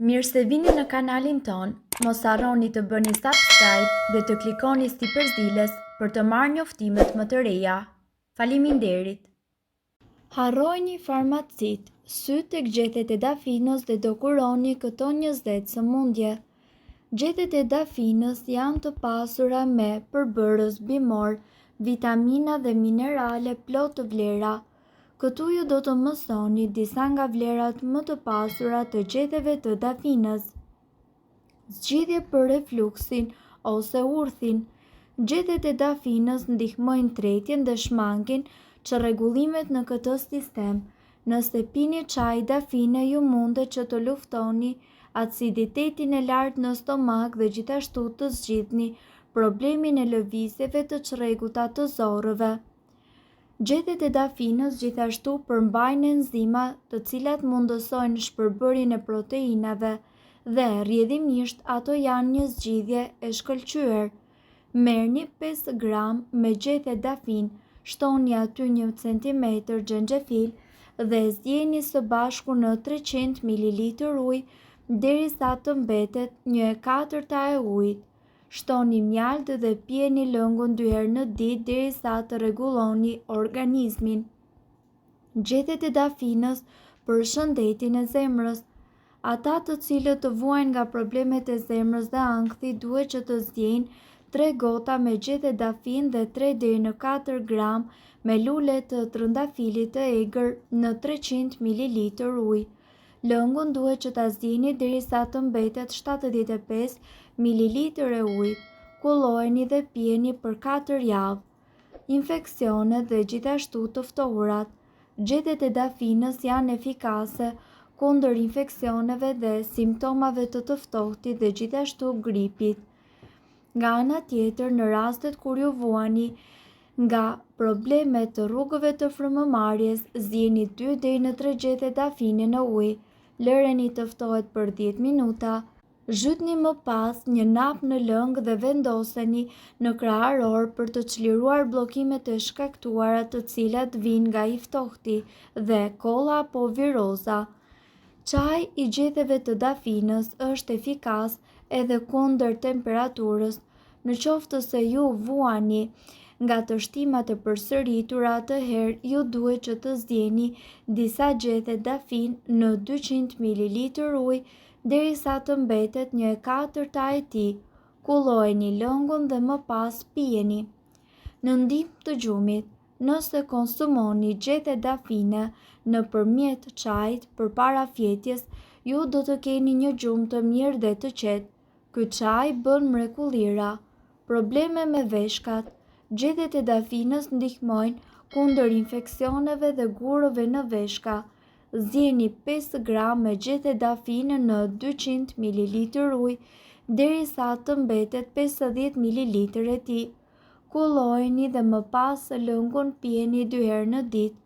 Mirë se vini në kanalin ton, mos harroni të bëni subscribe dhe të klikoni si përzieles për të marrë njoftimet më të reja. Faleminderit! Harrojni farmacit, sy tek gjethet e dafinës dhe do kuroni këto 20 sëmundje. Gjethet e dafinës janë të pasura me përbërës bimor, vitamina dhe minerale plot të vlera. Këtu ju do të mësoni disa nga vlerat më të pasura të gjeteve të dafinës. Zgjidhje për refluksin ose urthin. Gjethet e dafinës ndihmojnë tretjen dhe shmangin çrregullimet në këtë sistem. Nëse pini çaj dafine ju mundet që të luftoni aciditetin e lartë në stomak dhe gjithashtu të zgjidhni problemin e lëvizjeve të çrregullta të zorrëve. Gjethet e dafinës gjithashtu përmbajnë enzima të cilat mundësojnë shpërbërjen e proteinave dhe rrjedhimisht ato janë një zgjidhje e shkëlqyer. Merrni 5 gram me gjethe dafin, shtoni aty 1 cm xhenxhefil dhe zgjeni së bashku në 300 ml ujë derisa të mbetet 1/4 e ujit. Shtoni mjaltë dhe pijeni lëngun 2 herë në ditë derisa të rregulloni organizmin. Gjethet e dafinës për shëndetin e zemrës. Ata të cilët të vuajnë nga problemet e zemrës dhe ankthi duhet që të zgjejnë 3 gota me gjethe dafin dhe 3 deri në 4 gram me lule të trëndafilit të egër në 300 ml ujë. Lëngun duhet që ta zgjeni derisa të mbetet 75 ml e ujit. Kullojeni dhe pijeni për 4 javë. Infeksionet dhe gjithashtu të ftohurat. Gjethet e dafinës janë efikase kundër infeksioneve dhe simptomave të ftohtit dhe gjithashtu gripit. Nga ana tjetër, në rastet kur ju vuani nga problemet të rrugëve të frymëmarrjes, zgjeni 2 deri në 3 gjethe dafine në ujë. Lëreni të ftohet për 10 minuta. Zhytni më pas një nap në lëng dhe vendoseni në kraharor për të çliruar bllokimet e shkaktuara të cilat vijnë nga i ftohti dhe kolla apo viroza. Çaji i gjethéve të dafinës është efikas edhe kundër temperaturës. Në qoftë se ju vuani nga të shtimat e përsëritura, atëherë ju duhet që të zgjeni disa gjethe dafin në 200 ml ujë derisa të mbetet 1/4 e tij. Kullojeni lëngun dhe më pas pijeni. Në ndihmë të gjumit, nëse konsumoni gjethe dafine nëpërmjet çajit përpara fjetjes, ju do të keni një gjumë të mirë dhe të qetë. Ky çaj bën mrekullira. Probleme me veshkat. Gjethet e dafinës ndihmojnë kundër infeksioneve dhe gurëve në veshka. Zgjeni 5 gram me gjethe dafine në 200 ml ujë derisa të mbetet 50 ml e tij. Kullojeni dhe më pas lëngun pijeni 2 herë në ditë.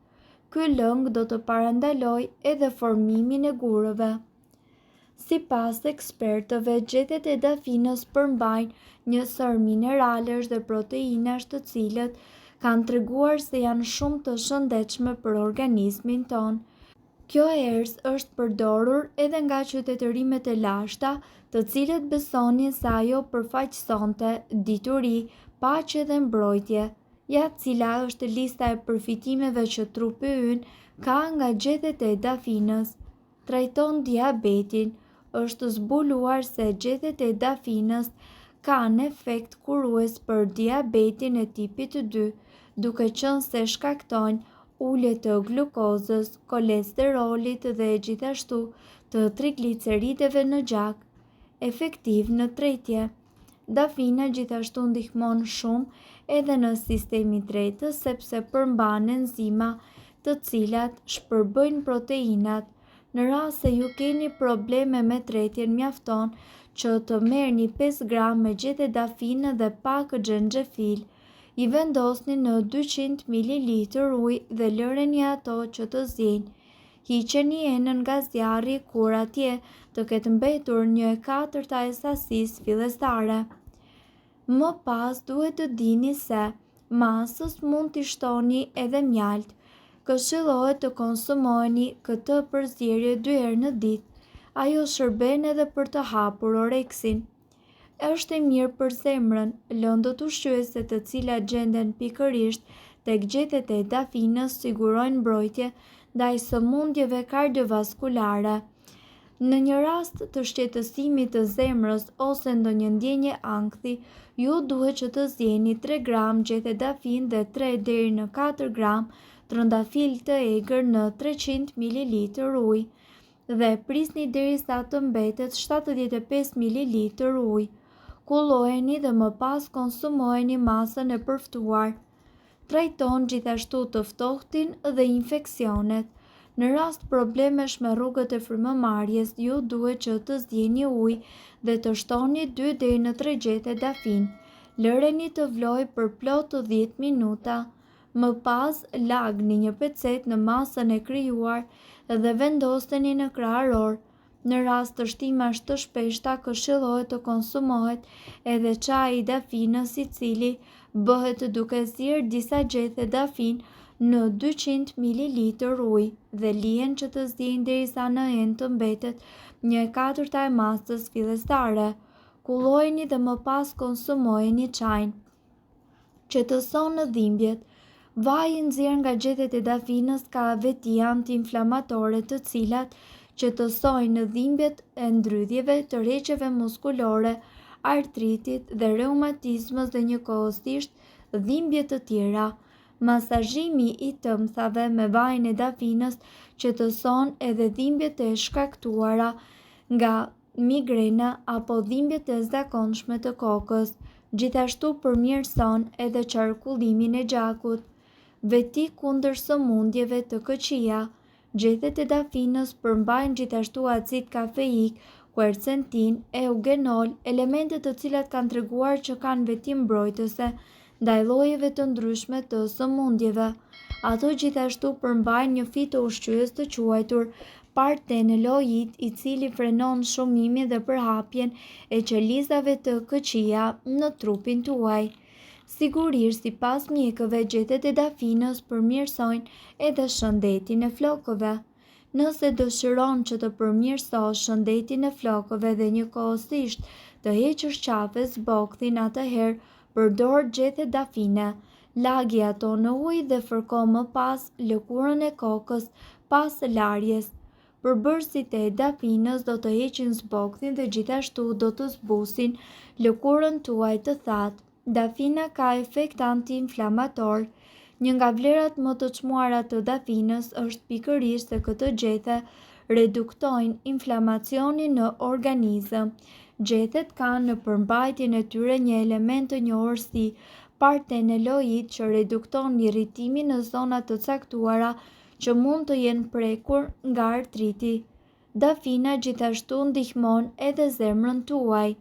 Ky lëng do të parandalojë edhe formimin e gurëve. Sipas ekspertëve, gjethet e dafinës përmbajnë një sër mineralesh dhe proteinash të cilët kanë treguar se janë shumë të shëndetshme për organizmin ton. Kjo erës është përdorur edhe nga qytetërimet e lashta, të cilët besonin se ajo përfaqësonte dituri, paqe dhe mbrojtje. Ja cila është lista e përfitimeve që trupi ynë ka nga gjethet e dafinës. Trajton diabetin. Është zbuluar se gjethet e dafinës kanë efekt kurues për diabetin e tipit 2, duke qenë se shkaktojnë ulje të glukozës, kolesterolit dhe gjithashtu të triglicerideve në gjak. Efektiv në tretje. Dafina gjithashtu ndihmon shumë edhe në sistemin tretës sepse përmban enzima të cilat shpërbëjnë proteinat. Në rast se ju keni probleme me tretjen, mjafton që të merrni 5 gram me gjethe dafine dhe pak xhenxhefil. I vendosni në 200 ml ujë dhe lëreni ato që të zgjejnë. Hiqeni enën nga zjarri kur atje të ketë mbetur 1/4 e sasisë fillestare. Më pas duhet të dini se masës mund t'i shtoni edhe mjalt. Këshillohet të konsumoni këtë përzierje 2 herë në ditë. Ajo shërben edhe për të hapur oreksin. Është e mirë për zemrën, lëndët ushqyese të cilat gjenden pikërisht tek gjethet e dafinës sigurojnë mbrojtje ndaj sëmundjeve kardiovaskulare. Në një rast të shqetësimit të zemrës ose ndonjë ndjenje ankthi, ju duhet që të zjeni 3 gram gjethe dafin dhe 3 deri në 4 gram trëndafil të egër në 300 ml ujë dhe prisni derisa të mbetet 75 ml ujë. Kullojeni dhe më pas konsumojeni masën e përftuar. Trajton gjithashtu të ftohtin dhe infeksionet. Në rast problemesh me rrugët e frymëmarrjes, ju duhet që të zgjeni ujë dhe të shtoni 2 deri në 3 gjethe dafin. Lëreni të vlojë për plot 10 minuta. Më pas, lagni një pecet në masën e krijuar dhe vendoseni në krahëror. Në rast të shtimash të shpeshta, këshillohet të konsumohet edhe çaji i dafinës, i cili bëhet duke zirë disa gjethe dafin në 200 ml ujë dhe lihen që të zjejnë derisa në enë të mbetet 1/4 e masës fillestare. Kullojeni dhe më pas konsumojeni çajin. Qetëson në dhimbjet. Vaji i nxjerrë nga gjethet e dafinës ka veti antiinflamatore të cilat qetësojnë dhimbjet e ndrydhjeve, të rreqeve muskulore, artritit dhe reumatizmës dhe njëkohësisht dhimbje të tjera. Masazhimi i tëmthave me vajin e dafinës qetëson edhe dhimbjet e shkaktuara nga migrena apo dhimbjet e zakonshme të kokës. Gjithashtu përmirëson edhe qarkullimin e gjakut. Veti kundër sëmundjeve të këqija. Gjethet e dafinës përmbajnë gjithashtu acid kafeik, quercetin, eugenol, elemente të cilat kanë treguar që kanë veti mbrojtëse ndaj llojeve të ndryshme të sëmundjeve. Ato gjithashtu përmbajnë një fitoushqyes të quajtur partenoloid, i cili frenon shumimin dhe përhapjen e qelizave të këqija në trupin tuaj. Sigurisht, sipas mjekëve, gjethet e dafinës përmirësojnë edhe shëndetin e flokëve. Nëse dëshiron që të përmirësosh shëndetin e flokëve dhe njëkohësisht të heqësh qafes bokthin, atëherë përdor gjethe dafine. Lagi ato në ujë dhe fërko më pas lëkurën e kokës pas larjes. Përbërësit e dafinës do të heqin zboktin dhe gjithashtu do të zbusin lëkurën tuaj të thatë. Dafina ka efekt antiinflamator. Një nga vlerat më të çmuara të dafinës është pikërisht se këtë gjethe reduktojnë inflamacionin në organizëm. Gjethet kanë në përmbajtjen e tyre një element të njohur si partenoloid që redukton irritimin në zona të caktuara që mund të jenë prekur nga artriti. Dafina gjithashtu ndihmon edhe zemrën tuaj.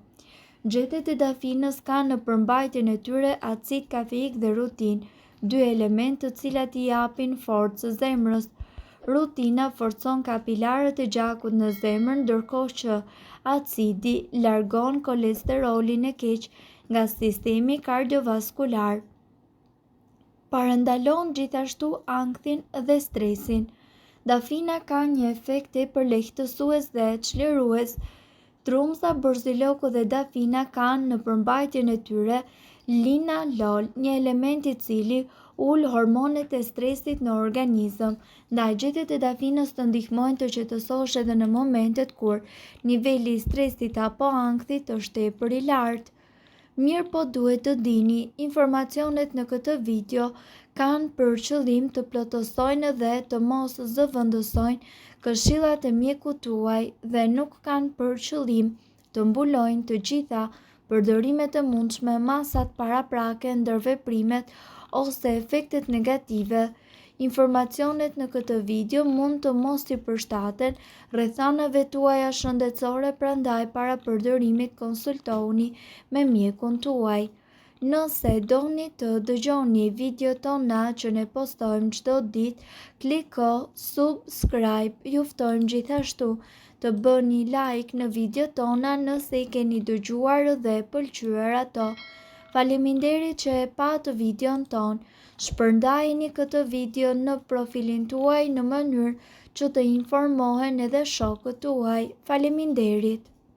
Gjethet e dafinës kanë në përmbajtjen e tyre acid kafeik dhe rutin, 2 elementë të cilat i japin forcë zemrës. Rutina forcon kapilarët e gjakut në zemër, ndërkohë që acidi largon kolesterolin e keq nga sistemi kardiovaskular. Parandalon gjithashtu ankthin dhe stresin. Dafina ka një efekt tepër lehtësues dhe çlirues. Trumza, borziloku dhe dafina kanë në përmbajtjen e tyre linalol, një element i cili ul hormonet e stresit në organizëm. Ndaj gjethet e dafinës të ndihmojnë të qetësosh edhe në momentet kur niveli i stresit apo ankthit është tepër i lartë. Mirë po duhet të dini, informacionet në këtë video kanë për qëllim të plotësojnë dhe të mos zëvendësojnë këshillat e mjekut tuaj dhe nuk kanë për qëllim të mbulojnë të gjitha përdorimet e mundshme, masat paraprake, ndërveprimet ose efektet negative. Informacionet në këtë video mund të mos i përshtaten rrethanave tuaja shëndetësore, prandaj para përdorimit konsultohuni me mjekun tuaj. Nëse doni të dëgjoni video tona që ne postojmë çdo ditë, kliko subscribe. Ju ftojmë gjithashtu të bëni like në video tona nëse i keni dëgjuar dhe pëlqyer ato. Faleminderit që e patë videon ton. Shpërndajeni këtë video në profilin tuaj në mënyrë që të informohen edhe shokët tuaj. Faleminderit.